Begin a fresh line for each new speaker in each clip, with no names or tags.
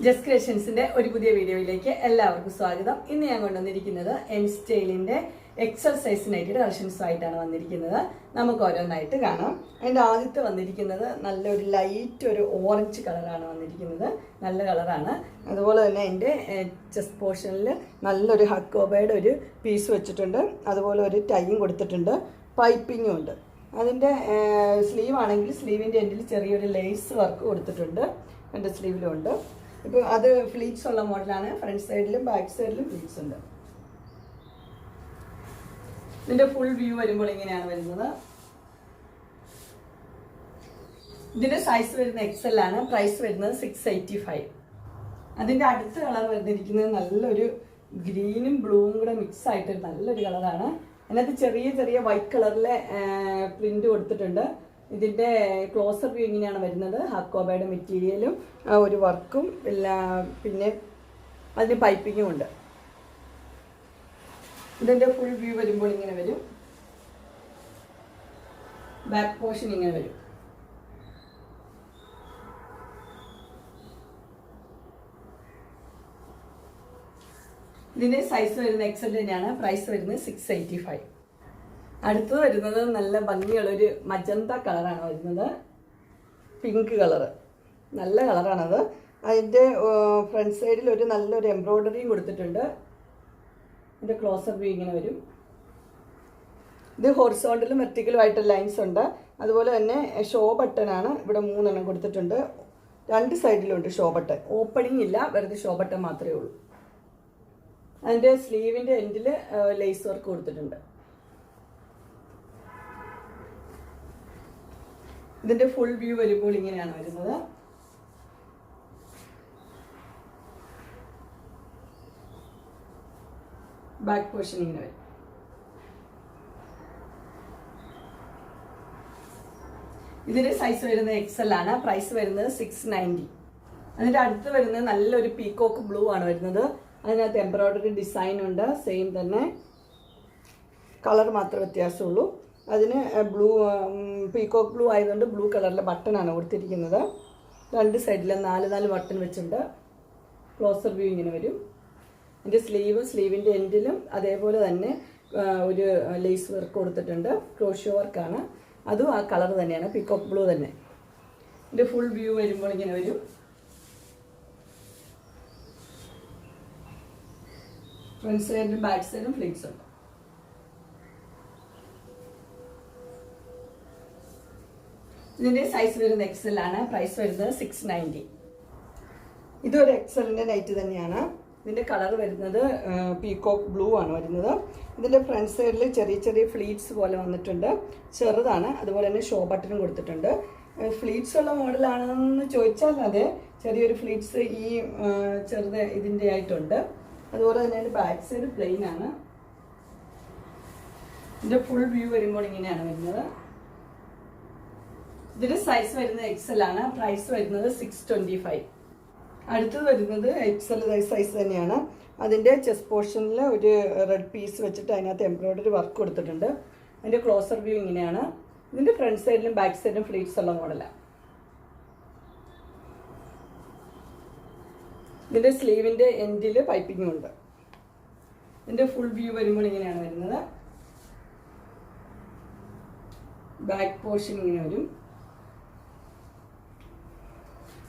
Just ക്രിയേഷൻസിന്റെ ഒരു പുതിയ വീഡിയോയിലേക്ക് എല്ലാവർക്കും സ്വാഗതം. ഇന്ന് ഞാൻ കൊണ്ടുവന്നിരിക്കുന്നത് എം സ്റ്റൈലിന്റെ എക്സർസൈസ് നൈറ്റിയുടെ കളക്ഷൻസ് ആയിട്ടാണ് വന്നിരിക്കുന്നത്. നമുക്ക് ഓരോന്നായിട്ട് കാണാം. അതിൻ്റെ ആദ്യത്തെ വന്നിരിക്കുന്നത് നല്ലൊരു ലൈറ്റ് ഒരു ഓറഞ്ച് കളറാണ് വന്നിരിക്കുന്നത്. നല്ല കളറാണ്. അതുപോലെ തന്നെ അതിൻ്റെ ചെസ്റ്റ് പോർഷനിൽ നല്ലൊരു ഹക്കോബയുടെ ഒരു പീസ് വെച്ചിട്ടുണ്ട്. അതുപോലെ ഒരു ടൈയും കൊടുത്തിട്ടുണ്ട്, പൈപ്പിങ്ങും ഉണ്ട്. അതിൻ്റെ സ്ലീവ് ആണെങ്കിൽ സ്ലീവിൻ്റെ എൻഡിൽ ചെറിയൊരു ലേസ് വർക്ക് കൊടുത്തിട്ടുണ്ട്. എൻ്റെ സ്ലീവിലും ഉണ്ട്. ഇപ്പോൾ അത് ഫ്ലീറ്റ്സ് ഉള്ള മോഡലാണ്. ഫ്രണ്ട് സൈഡിലും ബാക്ക് സൈഡിലും ഫ്ലീറ്റ്സ് ഉണ്ട്. ഇതിൻ്റെ ഫുൾ വ്യൂ വരുമ്പോൾ ഇങ്ങനെയാണ് വരുന്നത്. ഇതിൻ്റെ സൈസ് വരുന്ന XL ആണ്. പ്രൈസ് വരുന്നത് 685. അതിൻ്റെ അടുത്ത കളർ വന്നിരിക്കുന്നത് നല്ലൊരു ഗ്രീനും ബ്ലൂവും കൂടെ മിക്സ് ആയിട്ടൊരു നല്ലൊരു കളറാണ്. അതിനകത്ത് ചെറിയ ചെറിയ വൈറ്റ് കളറിലെ പ്രിന്റ് കൊടുത്തിട്ടുണ്ട്. ഇതിൻ്റെ ക്ലോസർ വ്യൂ ഇങ്ങനെയാണ് വരുന്നത്. ഹക്കോബയുടെ മെറ്റീരിയലും ഒരു വർക്കും പിന്നെ അതിന് പൈപ്പിങ്ങും ഉണ്ട്. ഇതിൻ്റെ ഫുൾ വ്യൂ വരുമ്പോൾ ഇങ്ങനെ വരും. ബാക്ക് പോർഷൻ ഇങ്ങനെ വരും. ഇതിൻ്റെ സൈസ് വരുന്നത് XL തന്നെയാണ്. പ്രൈസ് വരുന്നത് 685. അടുത്തത് വരുന്നത് നല്ല ഭംഗിയുള്ളൊരു മജന്ത കളറാണ് വരുന്നത്. പിങ്ക് കളറ്, നല്ല കളറാണത്. അതിൻ്റെ ഫ്രണ്ട് സൈഡിൽ ഒരു നല്ലൊരു എംബ്രോയ്ഡറിയും കൊടുത്തിട്ടുണ്ട്. ഇതിൻ്റെ ക്ലോസർ വ്യൂ ഇങ്ങനെ വരും. ഇത് ഹൊറിസോണ്ടലും വെർട്ടിക്കലും ആയിട്ട് ലൈൻസ് ഉണ്ട്. അതുപോലെ തന്നെ ഷോ ബട്ടനാണ്. ഇവിടെ 3 എണ്ണം കൊടുത്തിട്ടുണ്ട്. 2 സൈഡിലുണ്ട് ഷോ ബട്ടൺ. ഓപ്പണിംഗ് ഇല്ല, വെറുതെ ഷോ ബട്ടൺ മാത്രമേ ഉള്ളൂ. അതിൻ്റെ സ്ലീവിൻ്റെ എൻഡിൽ ലേസ് വർക്ക് കൊടുത്തിട്ടുണ്ട്. ഇതിൻ്റെ ഫുൾ വ്യൂ വരുമ്പോൾ ഇങ്ങനെയാണ് വരുന്നത്. ബാക്ക് പോർഷൻ ഇങ്ങനെ വരും. ഇതിന്റെ സൈസ് വരുന്നത് XL ആണ്. പ്രൈസ് വരുന്നത് 690. അതിന്റെ അടുത്ത് വരുന്നത് നല്ലൊരു പീകോക്ക് ബ്ലൂ ആണ് വരുന്നത്. അതിനകത്ത് എംബ്രോയ്ഡറി ഡിസൈൻ ഉണ്ട്. സെയിം തന്നെ, കളർ മാത്രമേ വ്യത്യാസമുള്ളൂ. അതിന് ബ്ലൂ പീകോക്ക് ബ്ലൂ ആയതുകൊണ്ട് ബ്ലൂ കളറിലെ ബട്ടണാണ് കൊടുത്തിരിക്കുന്നത്. 2 സൈഡിലും 4 ബട്ടൺ വെച്ചിട്ടുണ്ട്. ക്ലോസർ വ്യൂ ഇങ്ങനെ വരും. എൻ്റെ സ്ലീവിൻ്റെ എൻഡിലും അതേപോലെ തന്നെ ഒരു ലേസ് വർക്ക് കൊടുത്തിട്ടുണ്ട്. ക്രോഷ്യോ വർക്കാണ്. അതും ആ കളർ തന്നെയാണ്, പീകോക്ക് ബ്ലൂ തന്നെ. ഇതിൻ്റെ ഫുൾ വ്യൂ വരുമ്പോൾ ഇങ്ങനെ വരും. ഫ്രണ്ട് സൈഡിലും ബാക്ക് സൈഡിലും ഫ്ലീറ്റ്സ് ഉണ്ട്. ഇതിൻ്റെ സൈസ് വരുന്നത് XL ആണ്. പ്രൈസ് വരുന്നത് 690. ഇതൊരു XLൻ്റെ നൈറ്റ് തന്നെയാണ്. ഇതിൻ്റെ കളർ വരുന്നത് പീകോക്ക് ബ്ലൂ ആണ് വരുന്നത്. ഇതിൻ്റെ ഫ്രണ്ട് സൈഡിൽ ചെറിയ ചെറിയ ഫ്ലീറ്റ്സ് പോലെ വന്നിട്ടുണ്ട്. ചെറുതാണ്. അതുപോലെ തന്നെ ഷോ ബട്ടനും കൊടുത്തിട്ടുണ്ട്. ഫ്ലീറ്റ്സ് ഉള്ള മോഡലാണെന്ന് ചോദിച്ചാൽ അതെ, ചെറിയൊരു ഫ്ലീറ്റ്സ് ഈ ചെറുത് ഇതിൻ്റെ ആയിട്ടുണ്ട്. അതുപോലെ തന്നെ അതിൻ്റെ ബാക്ക് സൈഡ് പ്ലെയിൻ ആണ്. ഇതിൻ്റെ ഫുൾ വ്യൂ വരുമ്പോൾ ഇങ്ങനെയാണ് വരുന്നത്. ഇതിന്റെ സൈസ് വരുന്നത് XL ആണ്. പ്രൈസ് വരുന്നത് 625. അടുത്തത് വരുന്നത് XL സൈസ് തന്നെയാണ്. അതിൻ്റെ ചെസ്റ്റ് പോർഷനിൽ ഒരു റെഡ് പീസ് വെച്ചിട്ട് അതിനകത്ത് എംബ്രോയ്ഡറി വർക്ക് കൊടുത്തിട്ടുണ്ട്. അതിൻ്റെ ക്ലോസർ വ്യൂ ഇങ്ങനെയാണ്. ഇതിൻ്റെ ഫ്രണ്ട് സൈഡിലും ബാക്ക് സൈഡിലും ഫ്ലീറ്റ്സ് ഉള്ള മോഡലാണ്. ഇതിൻ്റെ സ്ലീവിൻ്റെ എൻഡിൽ പൈപ്പിങ്ങും ഉണ്ട്. ഇതിൻ്റെ ഫുൾ വ്യൂ വരുമ്പോൾ ഇങ്ങനെയാണ് വരുന്നത്. ബാക്ക് പോർഷൻ ഇങ്ങനെ വരും.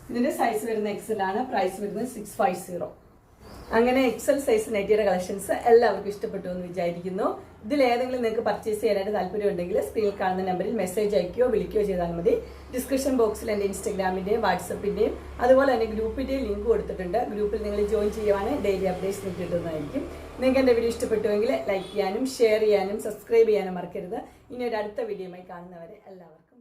ഇതിന്റെ സൈസ് വരുന്ന XL ആണ്. പ്രൈസ് വരുന്നത് 650. അങ്ങനെ XL സൈസ് നൈറ്റിയുടെ കളക്ഷൻസ് എല്ലാവർക്കും ഇഷ്ടപ്പെട്ടു എന്ന് വിചാരിക്കുന്നു. ഇതിൽ ഏതെങ്കിലും നിങ്ങൾക്ക് പർച്ചേസ് ചെയ്യാനായിട്ട് താല്പര്യം ഉണ്ടെങ്കിൽ സ്ക്രീനിൽ കാണുന്ന നമ്പറിൽ മെസ്സേജ് അയക്കുകയോ വിളിക്കുകയോ ചെയ്താൽ മതി. ഡിസ്ക്രിപ്ഷൻ ബോക്സിൽ എൻ്റെ ഇൻസ്റ്റാഗ്രാമിൻ്റെയും വാട്സപ്പിൻ്റെയും അതുപോലെ തന്നെ ഗ്രൂപ്പിൻ്റെയും ലിങ്ക് കൊടുത്തിട്ടുണ്ട്. ഗ്രൂപ്പിൽ നിങ്ങൾ ജോയിൻ ചെയ്യുവാണെങ്കിൽ ഡെയിലി അപ്ഡേറ്റ്സ് നിങ്ങൾക്ക് കിട്ടുന്നതായിരിക്കും. നിങ്ങൾക്ക് എൻ്റെ വീഡിയോ ഇഷ്ടപ്പെട്ടുവെങ്കിൽ ലൈക്ക് ചെയ്യാനും ഷെയർ ചെയ്യാനും സബ്സ്ക്രൈബ് ചെയ്യാനും മറക്കരുത്. ഇനി ഒരു അടുത്ത വീഡിയോയുമായി കാണുന്നവരെ എല്ലാവർക്കും